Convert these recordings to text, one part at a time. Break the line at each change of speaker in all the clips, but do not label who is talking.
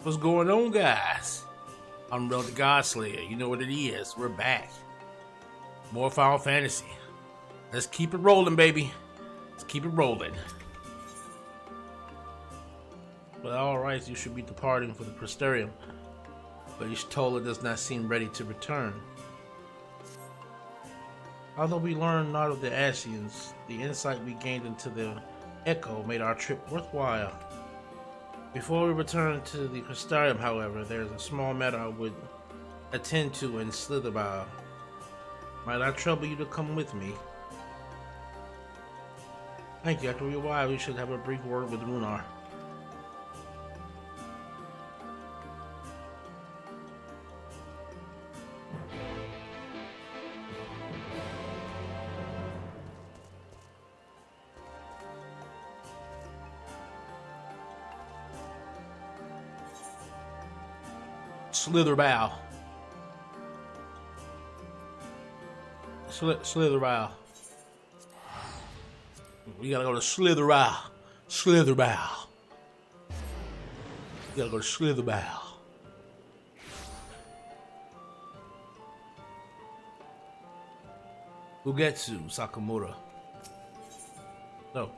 What's going on, guys? I'm Real the God Slayer. You know what it is. We're back. More Final Fantasy. Let's keep it rolling, baby. Let's keep it rolling. Well, alright, you should be departing for the Crystarium, but Ishtola does not seem ready to return. Although we learned not of the Ascians, the insight we gained into the Echo made our trip worthwhile. Before we return to the Crystarium, however, there is a small matter I would attend to in Slitherbow. Might I trouble you to come with me? Thank you. After a while, we should have a brief word with Runar. Slitherbow. Slitherbow. We gotta go to Slitherbow. Slitherbow. We gotta go to Slitherbow. Ugetsu Sakamura. No.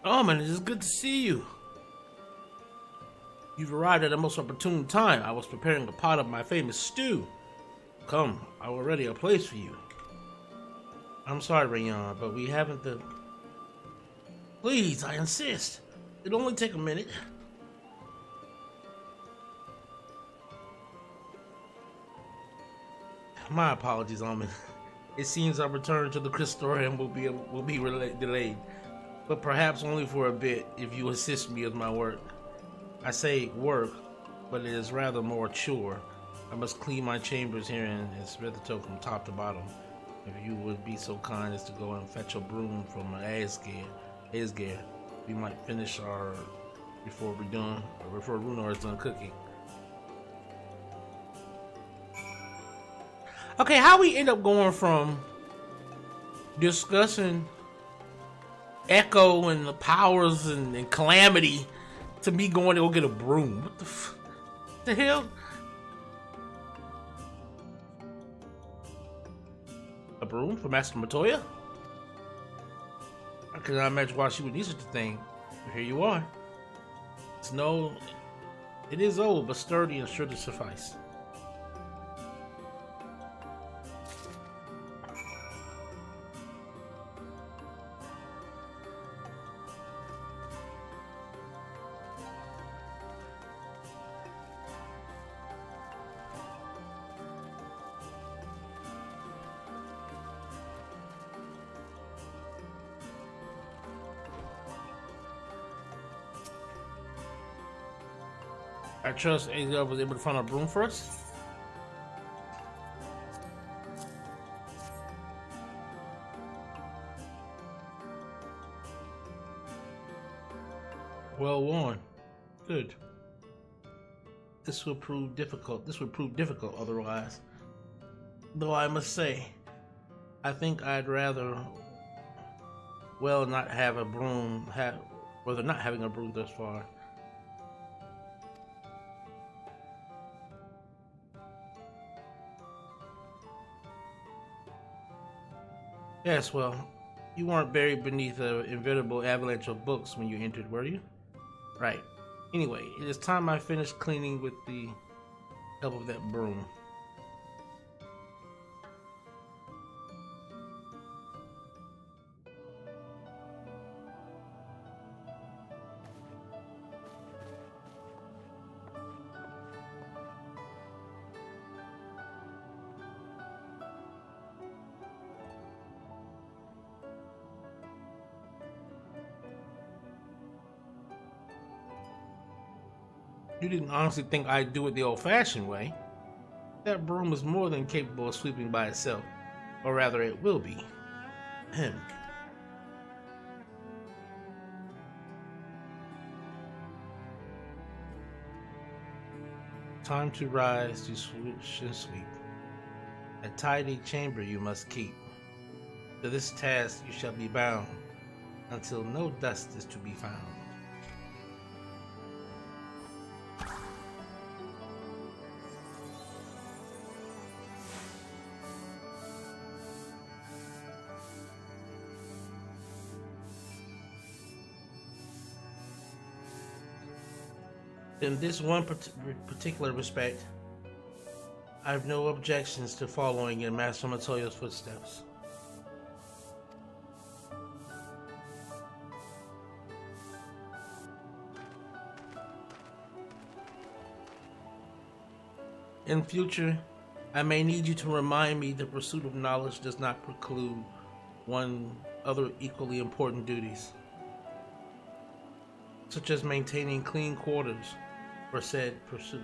Oh man, it is good to see you. You've arrived at a most opportune time. I was preparing a pot of my famous stew. Come, I will ready a place for you. I'm sorry, Rayon, but we haven't the... Please, I insist. It'll only take a minute. My apologies, Amon. It seems our return to the Crystarium will be delayed. But perhaps only for a bit, if you assist me with my work. I say work, but it is rather more chore. I must clean my chambers here in Smithito from top to bottom. If you would be so kind as to go and fetch a broom from Asgare, we might finish our before Runar is done cooking. Okay, how we end up going from discussing Echo and the powers and Calamity to me going to go get a broom? What the hell? A broom for Master Matoya? I cannot imagine why she would need such a thing. But here you are. It is old, but sturdy and sure to suffice. I trust Azar was able to find a broom for us. Well worn. Good. This would prove difficult otherwise. Though I must say, I think I'd rather not have a broom, rather not having a broom thus far. Yes, well, you weren't buried beneath an inevitable avalanche of books when you entered, were you? Right. Anyway, it is time I finished cleaning with the help of that broom. You didn't honestly think I'd do it the old-fashioned way. That broom is more than capable of sweeping by itself. Or rather, it will be. Ahem. Time to rise to switch and sweep. A tidy chamber you must keep. To this task you shall be bound, until no dust is to be found. In this one particular respect, I have no objections to following in Master Matoya's footsteps. In future, I may need you to remind me the pursuit of knowledge does not preclude one other equally important duties, such as maintaining clean quarters for said pursuit.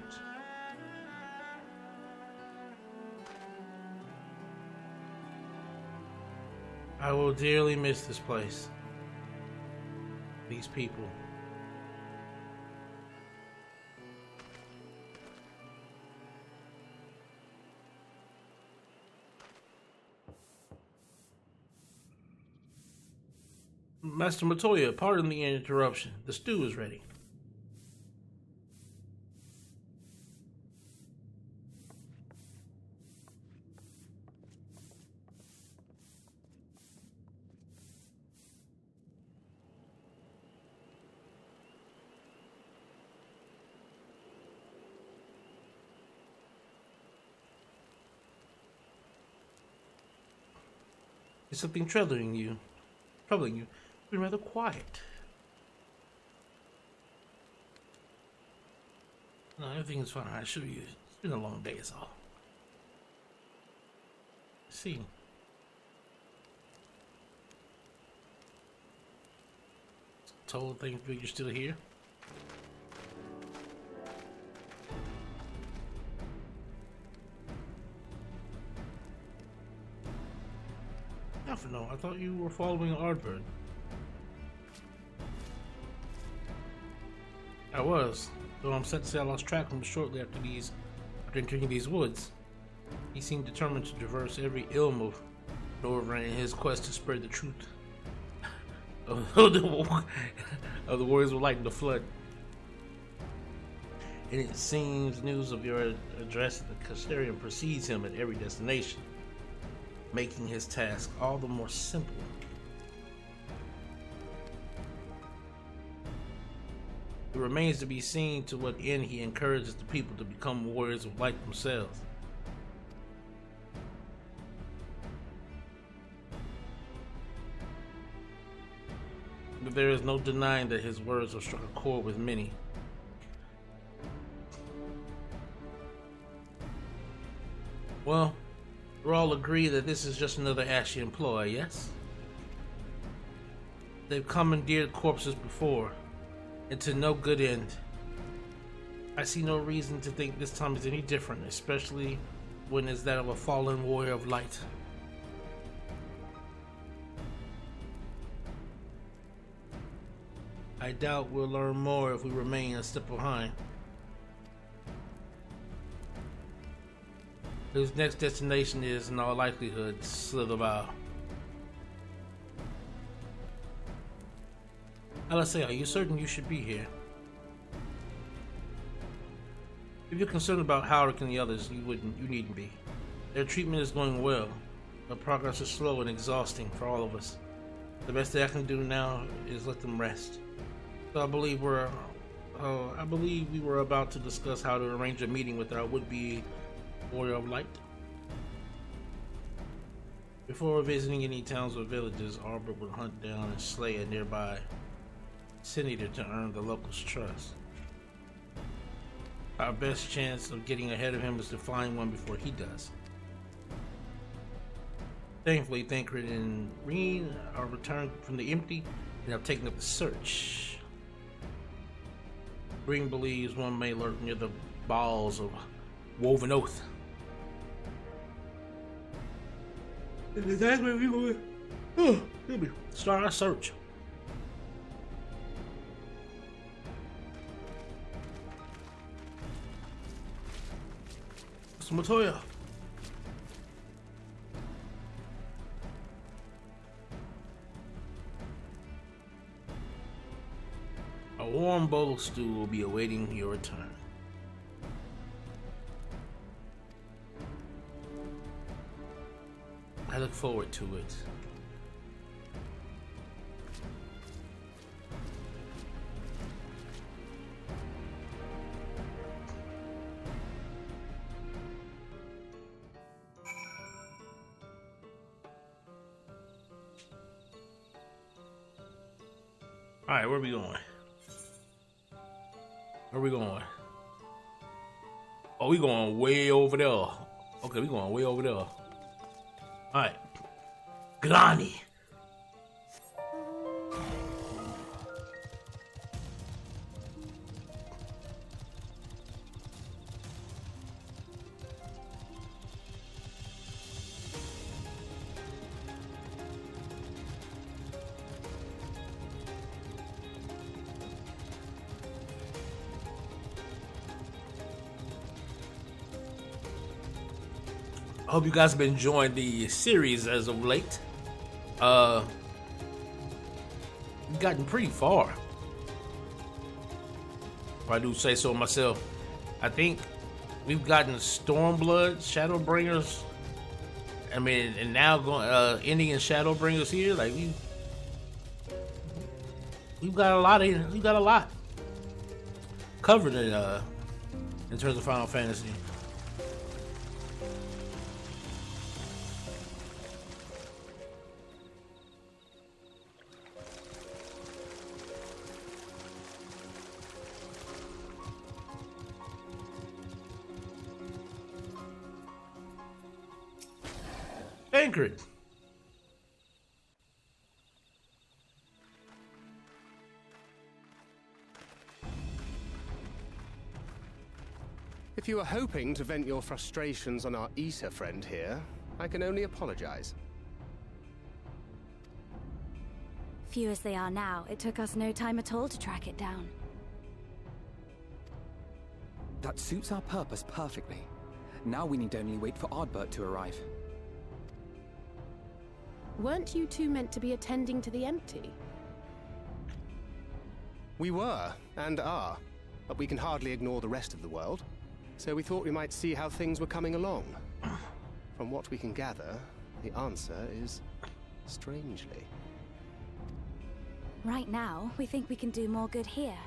I will dearly miss this place, these people. Master Matoya, pardon the interruption. The stew is ready. Is something troubling you? You've been rather quiet. No, everything is fine. I assure you. It's been a long day, is all. See. Told things but you're still here. No, I thought you were following Ardbird. I was, though I'm sad to say I lost track of him shortly after entering these woods. He seemed determined to traverse every ilm of Norvran in his quest to spread the truth of the warriors of light and the flood. And it seems news of your address at the Custarian precedes him at every destination, making his task all the more simple. It remains to be seen to what end he encourages the people to become warriors of light themselves. But there is no denying that his words have struck a chord with many. Well, we all agree that this is just another ashy employ, yes? They've commandeered corpses before, and to no good end. I see no reason to think this time is any different, especially when it's that of a fallen warrior of light. I doubt we'll learn more if we remain a step behind. His next destination is, in all likelihood, Slitherbow. Let's say, are you certain you should be here? If you're concerned about Howard and the others, you needn't be. Their treatment is going well, but progress is slow and exhausting for all of us. The best thing I can do now is let them rest. So I believe we were about to discuss how to arrange a meeting with our would-be warrior of light. Before visiting any towns or villages, Arbor would hunt down and slay a nearby senator to earn the locals' trust. Our best chance of getting ahead of him is to find one before he does. Thankfully, Thancred and Reen are returned from the empty and have taken up the search. Reen believes one may lurk near the balls of Woven Oath. And that's where we will start our search. Mr. Matoya, warm bowl of stew will be awaiting your return. I look forward to it. All right, where are we going? Where are we going? Oh, we going way over there. Okay, we going way over there. All right, Glani. I hope you guys have been enjoying the series as of late. We've gotten pretty far, if I do say so myself. I think we've gotten Stormblood, Shadowbringers. I mean, and now going ending in Shadowbringers here. Like we've got a lot covered in terms of Final Fantasy. Anchored.
If you were hoping to vent your frustrations on our Issa friend here, I can only apologize.
Few as they are now, it took us no time at all to track it down.
That suits our purpose perfectly. Now we need only wait for Ardbert to arrive.
Weren't you two meant to be attending to the empty?
We were, and are, but we can hardly ignore the rest of the world. So we thought we might see how things were coming along. From what we can gather, the answer is strangely.
Right now, we think we can do more good here.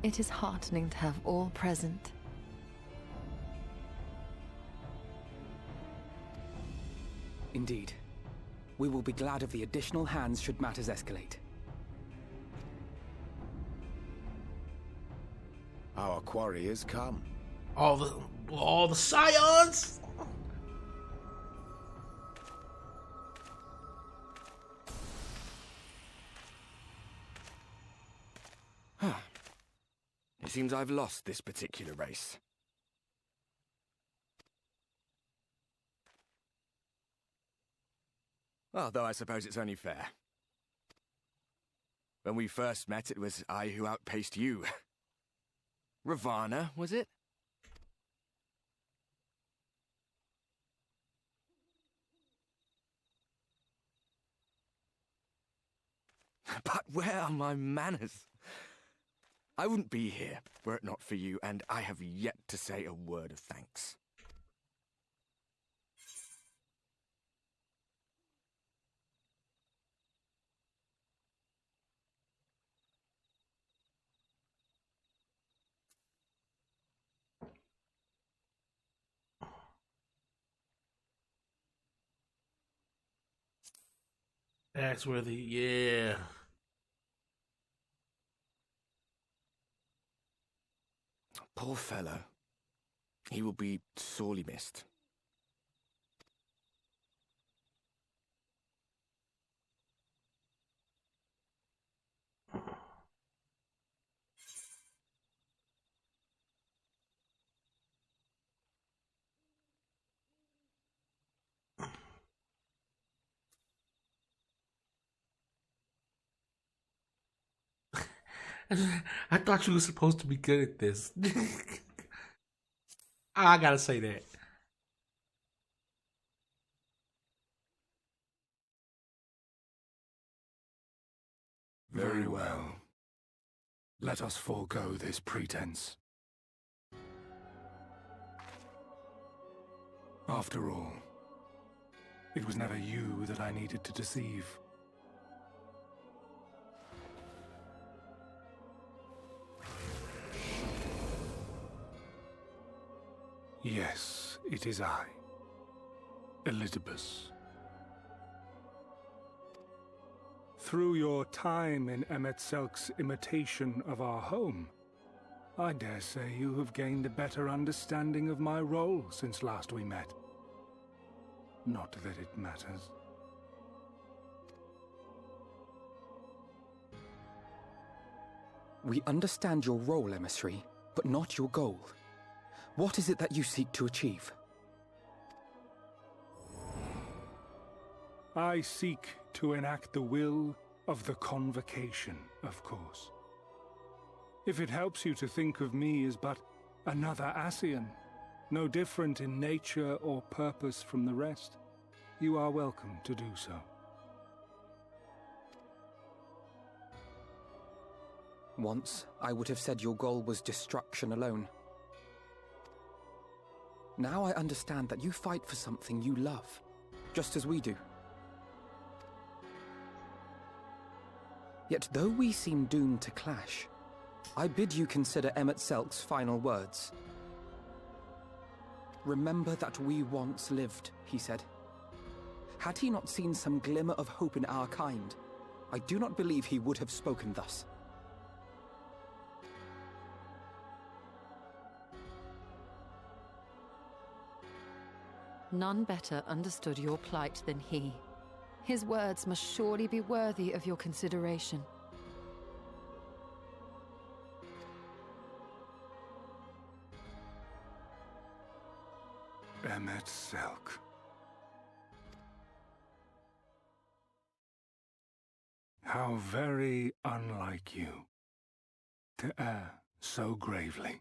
It is heartening to have all present.
Indeed. We will be glad of the additional hands should matters escalate.
Our quarry has come.
All the scions.
It seems I've lost this particular race. Although I suppose it's only fair. When we first met, it was I who outpaced you. Ravana, was it? But where are my manners? I wouldn't be here were it not for you, and I have yet to say a word of thanks.
Axworthy, yeah.
Poor fellow. He will be sorely missed.
I thought you were supposed to be good at this. I gotta say that.
Very well. Let us forego this pretense. After all, it was never you that I needed to deceive. Yes, it is I, Elizabeth. Through your time in Amon-Rellik's imitation of our home, I dare say you have gained a better understanding of my role since last we met. Not that it matters.
We understand your role, emissary, but not your goal. What is it that you seek to achieve?
I seek to enact the will of the Convocation, of course. If it helps you to think of me as but another Ascian, no different in nature or purpose from the rest, you are welcome to do so.
Once, I would have said your goal was destruction alone. Now I understand that you fight for something you love, just as we do. Yet though we seem doomed to clash, I bid you consider Amon-Rellik's final words. Remember that we once lived, he said. Had he not seen some glimmer of hope in our kind, I do not believe he would have spoken thus.
None better understood your plight than he. His words must surely be worthy of your consideration.
Amon-Rellik. How very unlike you to err so gravely.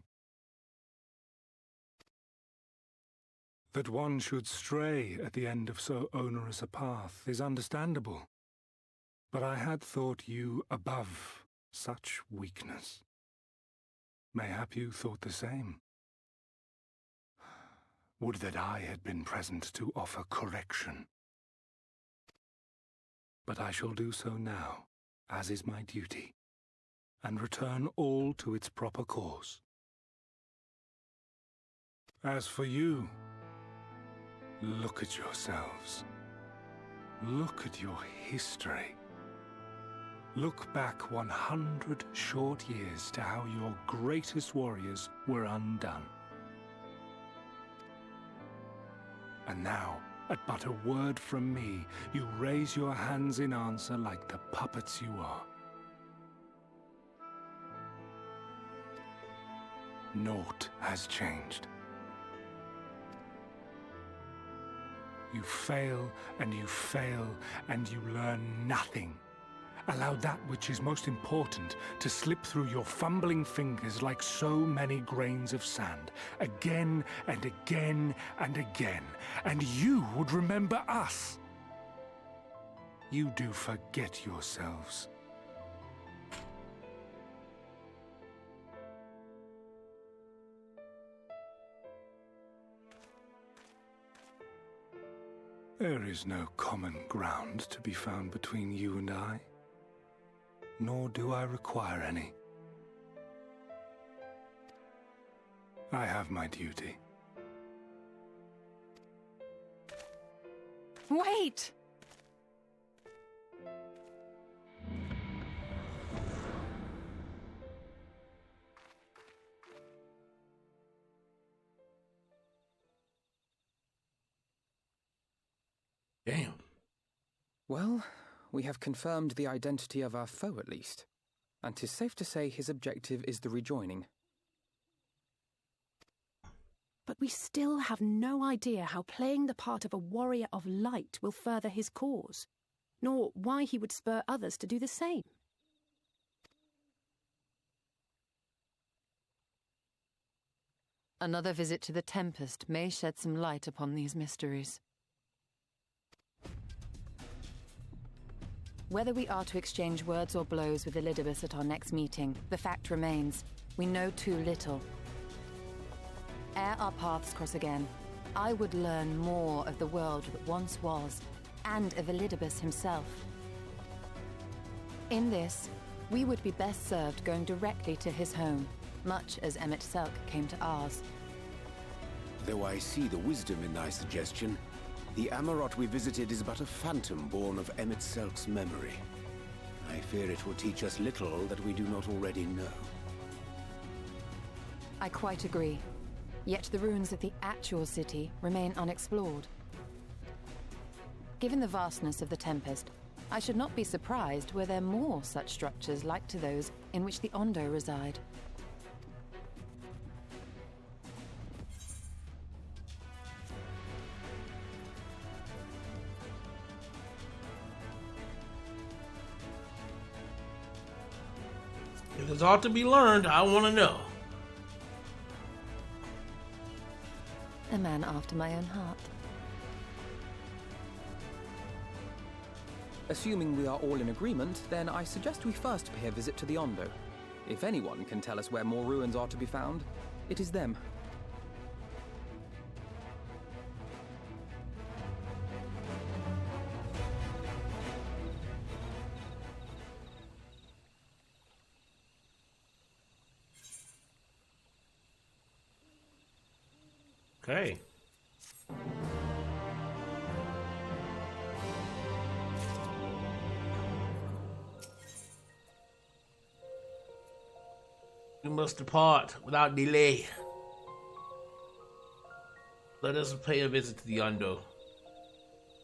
That one should stray at the end of so onerous a path is understandable, but I had thought you above such weakness. Mayhap you thought the same. Would that I had been present to offer correction. But I shall do so now, as is my duty, and return all to its proper course. As for you, look at yourselves. Look at your history. Look back 100 short years to how your greatest warriors were undone. And now, at but a word from me, you raise your hands in answer like the puppets you are. Naught has changed. You fail, and you fail, and you learn nothing. Allow that which is most important to slip through your fumbling fingers like so many grains of sand, again and again and again, and you would remember us. You do forget yourselves. There is no common ground to be found between you and I. Nor do I require any. I have my duty.
Wait!
Damn.
Well, we have confirmed the identity of our foe at least, and 'tis safe to say his objective is the rejoining.
But we still have no idea how playing the part of a warrior of light will further his cause, nor why he would spur others to do the same.
Another visit to the Tempest may shed some light upon these mysteries. Whether we are to exchange words or blows with Elidibus at our next meeting, the fact remains, we know too little. Ere our paths cross again, I would learn more of the world that once was, and of Elidibus himself. In this, we would be best served going directly to his home, much as Amon-Rellik came to ours.
Though I see the wisdom in thy suggestion, the Amarot we visited is but a phantom born of Amon-Rellik's memory. I fear it will teach us little that we do not already know.
I quite agree. Yet the ruins of the actual city remain unexplored. Given the vastness of the Tempest, I should not be surprised were there more such structures like to those in which the Ondo reside.
If there's ought to be learned, I want to know.
A man after my own heart.
Assuming we are all in agreement, then I suggest we first pay a visit to the Ondo. If anyone can tell us where more ruins are to be found, it is them.
Okay. We must depart without delay. Let us pay a visit to the Ondo.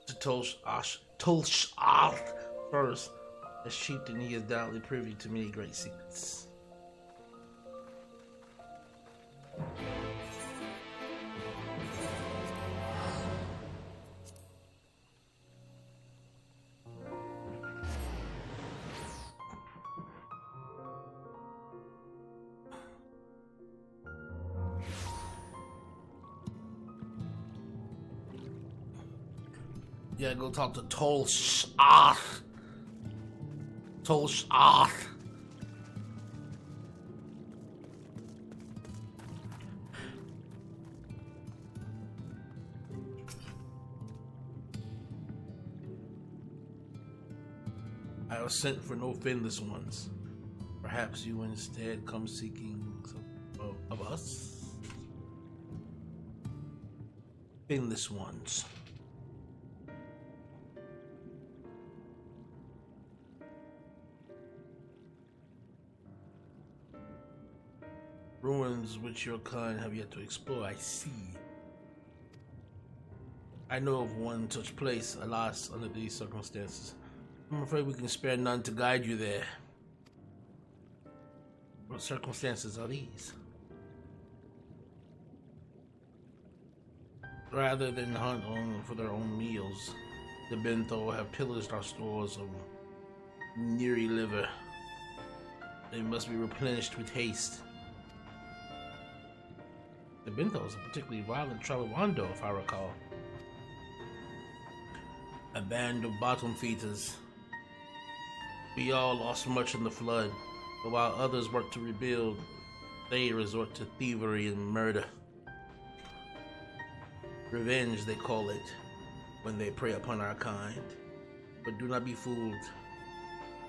To Tolsh first. As chieftain, he is doubtless privy to many great secrets. Yeah, go talk to Tolsh-Arth. Tolsh-Arth. I was sent for no finless ones. Perhaps you instead come seeking of us? Finless ones. Ruins which your kind have yet to explore, I see. I know of one such place, alas, under these circumstances. I'm afraid we can spare none to guide you there. What circumstances are these? Rather than hunt on for their own meals, the Bentho have pillaged our stores of Neri liver. They must be replenished with haste. The Bentho is a particularly violent tribe of Ondo, if I recall. A band of bottom feeders. We all lost much in the flood, but while others work to rebuild, they resort to thievery and murder. Revenge, they call it, when they prey upon our kind. But do not be fooled.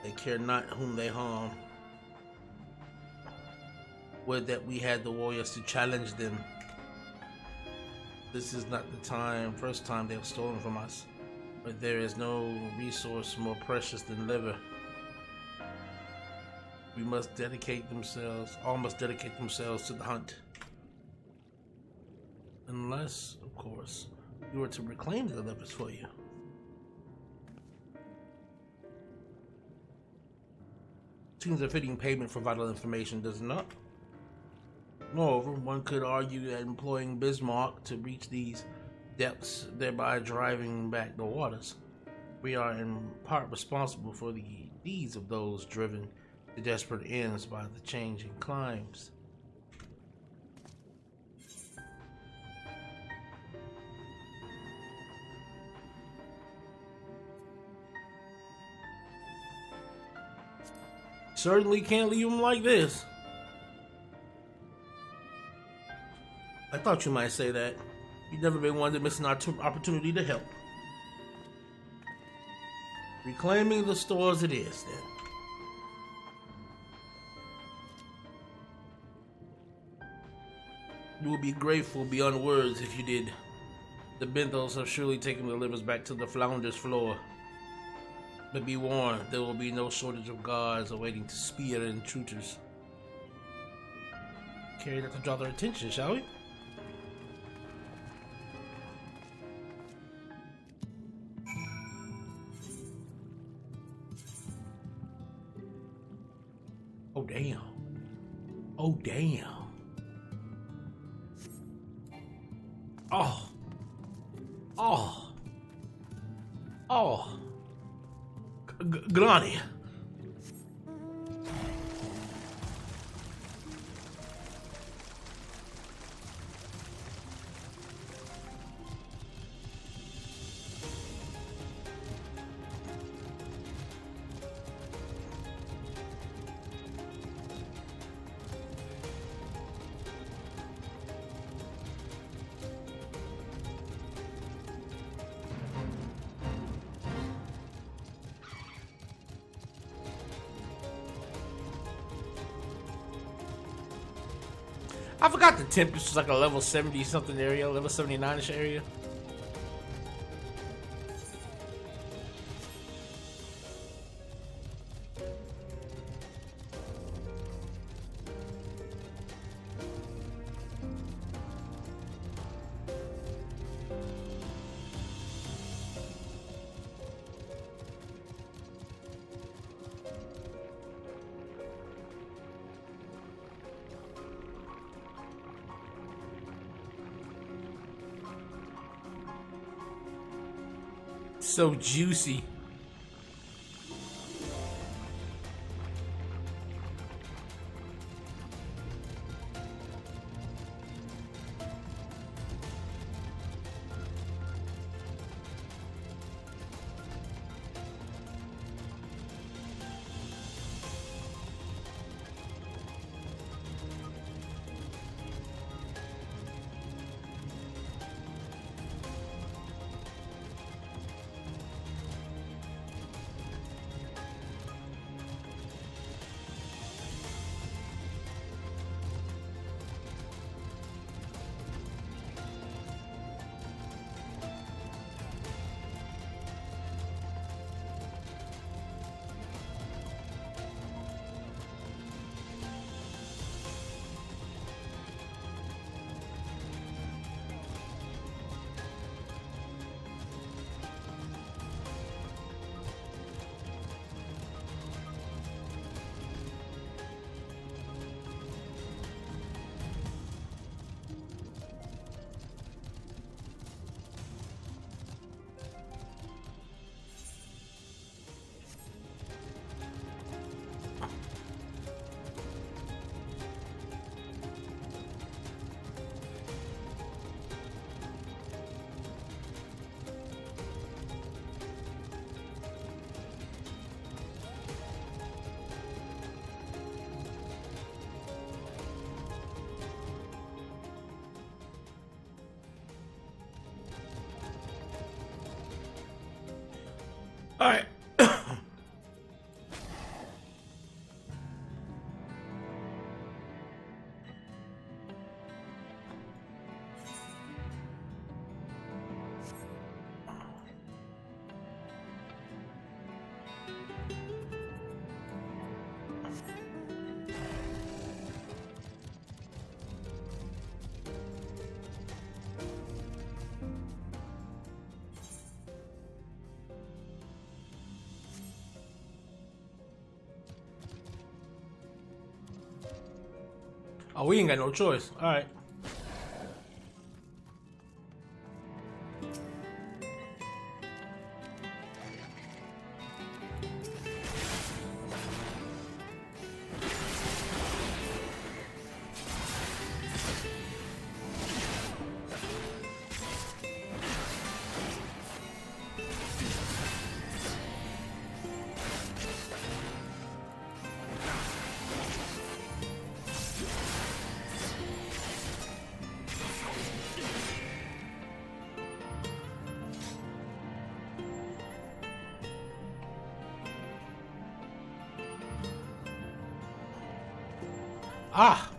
They care not whom they harm. Would that we had the warriors to challenge them. This is not the first time they have stolen from us, but there is no resource more precious than liver. We must all must dedicate themselves to the hunt. Unless, of course, we were to reclaim the livers for you. Seems a fitting payment for vital information, does it not? Moreover, one could argue that employing Bismarck to reach these depths, thereby driving back the waters, we are in part responsible for the deeds of those driven to desperate ends by the changing climes. certainly can't leave him like this. I thought you might say that. You've never been one to miss an opportunity to help. Reclaiming the stores it is, then. You will be grateful beyond words if you did. The Benthos have surely taken the livers back to the Flounder's floor. But be warned, there will be no shortage of guards awaiting to spear intruders. Carry that to draw their attention, shall we? Oh, damn. Oh, damn. Oh. Oh. Oh. Grani. I forgot the Tempest was like a level 70 something area, level 79ish area. So juicy. All right. Oh, we ain't got no choice. All right. Ah!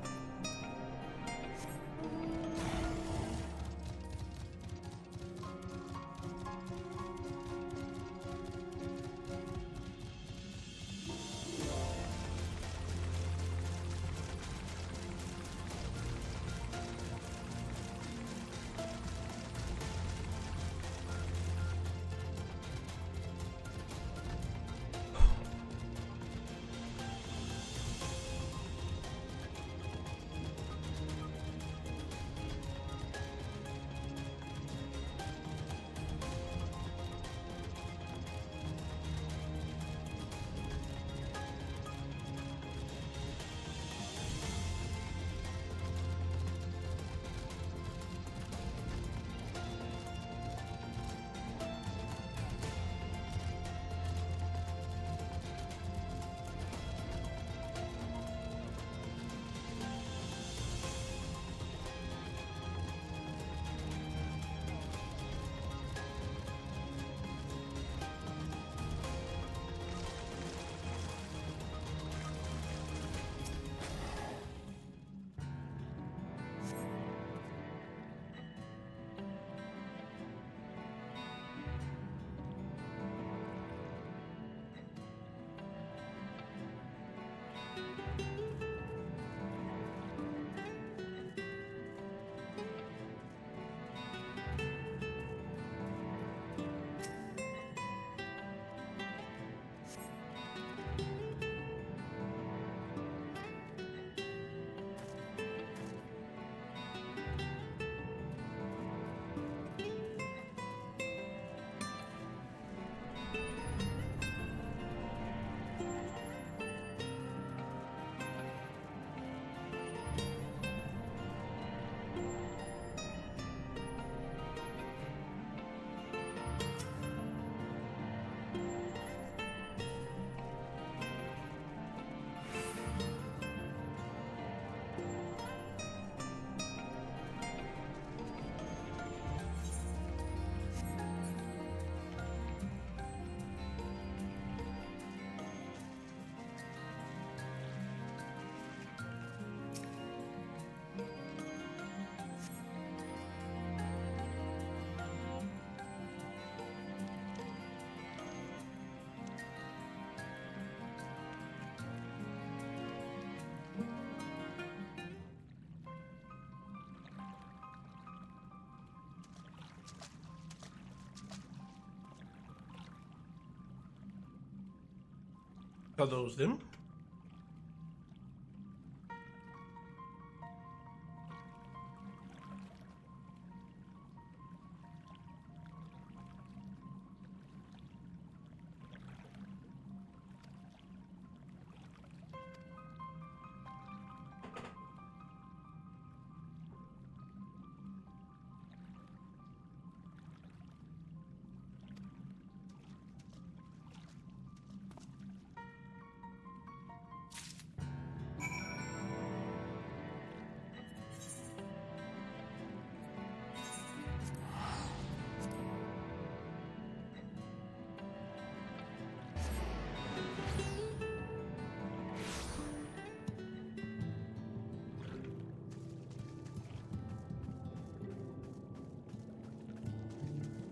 Are those them?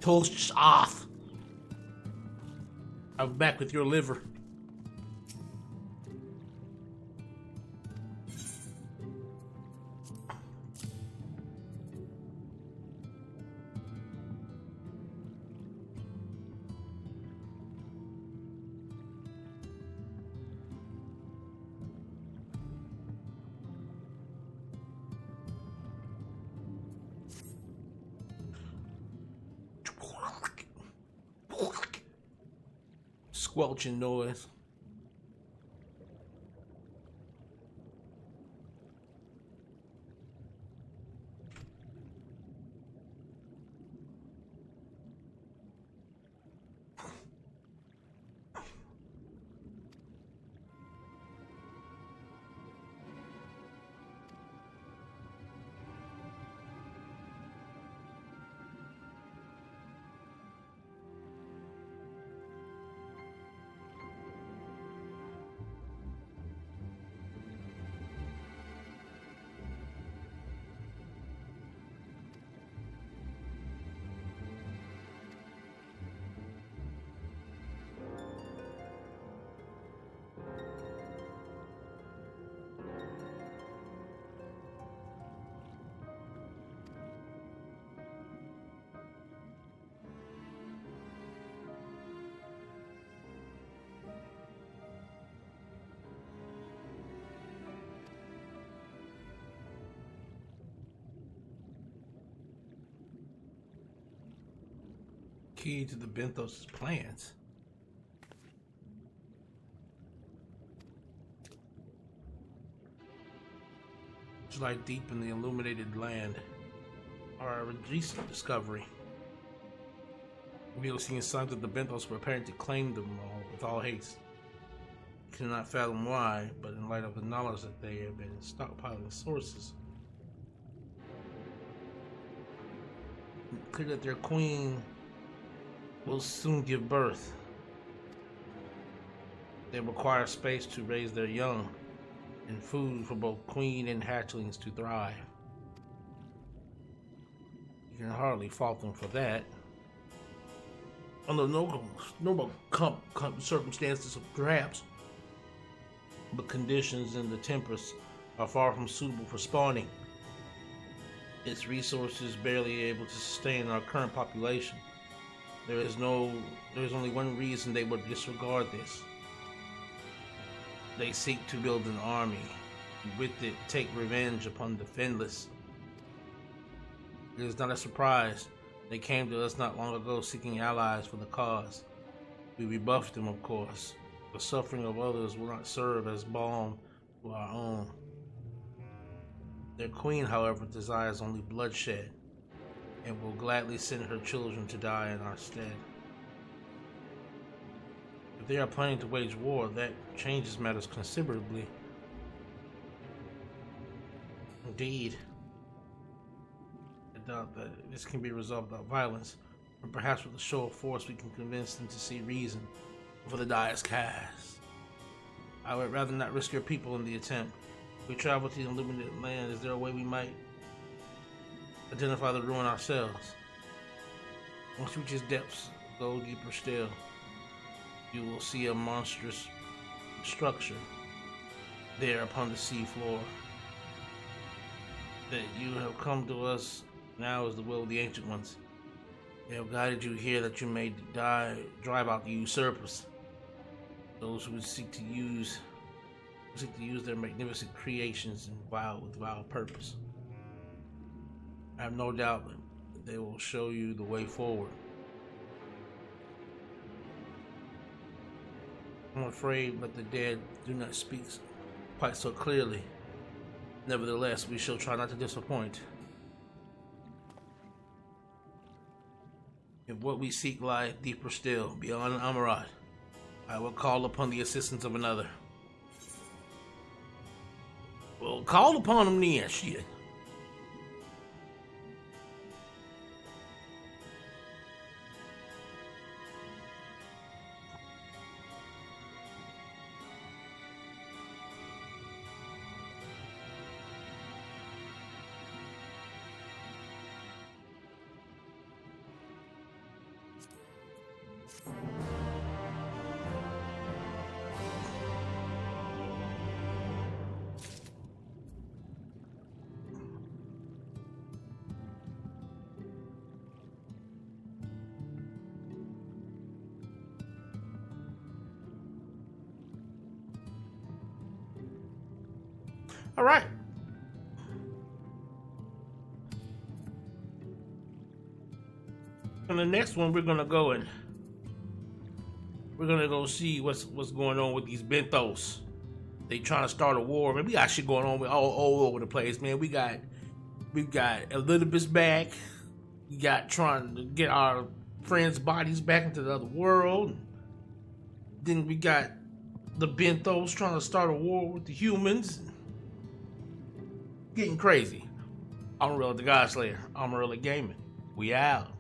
Toast off. I'm back with your liver. Squelching noise. key to the Benthos' plans. It's like deep in the illuminated land. Our recent discovery. We have seen signs that the Benthos were preparing to claim them all with all haste. We cannot fathom why, but in light of the knowledge that they have been stockpiling sources, it's clear that their queen will soon give birth. They require space to raise their young, and food for both queen and hatchlings to thrive. You can hardly fault them for that. Under no circumstances, perhaps, but conditions in the Tempest are far from suitable for spawning. Its resources barely able to sustain our current population. There is only one reason they would disregard this. They seek to build an army, and with it take revenge upon the Fendless. It is not a surprise. They came to us not long ago seeking allies for the cause. We rebuffed them, of course. The suffering of others will not serve as balm to our own. Their queen, however, desires only bloodshed, and will gladly send her children to die in our stead. If they are planning to wage war, that changes matters considerably. Indeed. I doubt that this can be resolved without violence, or perhaps with a show of force we can convince them to see reason before the die is cast. I would rather not risk your people in the attempt. If we travel to the illuminated land, is there a way we might identify the ruin ourselves? Once we reach its depths, go deeper still. You will see a monstrous structure there upon the sea floor. That you have come to us now is the will of the Ancient Ones. They have guided you here that you may drive out the usurpers, those who seek to use their magnificent creations with vile purpose. I have no doubt that they will show you the way forward. I'm afraid that the dead do not speak quite so clearly. Nevertheless, we shall try not to disappoint. If what we seek lies deeper still, beyond Amarat, I will call upon the assistance of another. Well, call upon him then, shit. All right. And the next one, we're gonna go see what's going on with these Benthos. They trying to start a war. Man, we got shit going on all over the place, man. We got Elizabeth's back. We got trying to get our friends' bodies back into the other world. Then we got the Benthos trying to start a war with the humans. Getting crazy. Amon-Rellik the Godslayer. Amon-Rellik Gaming. We out.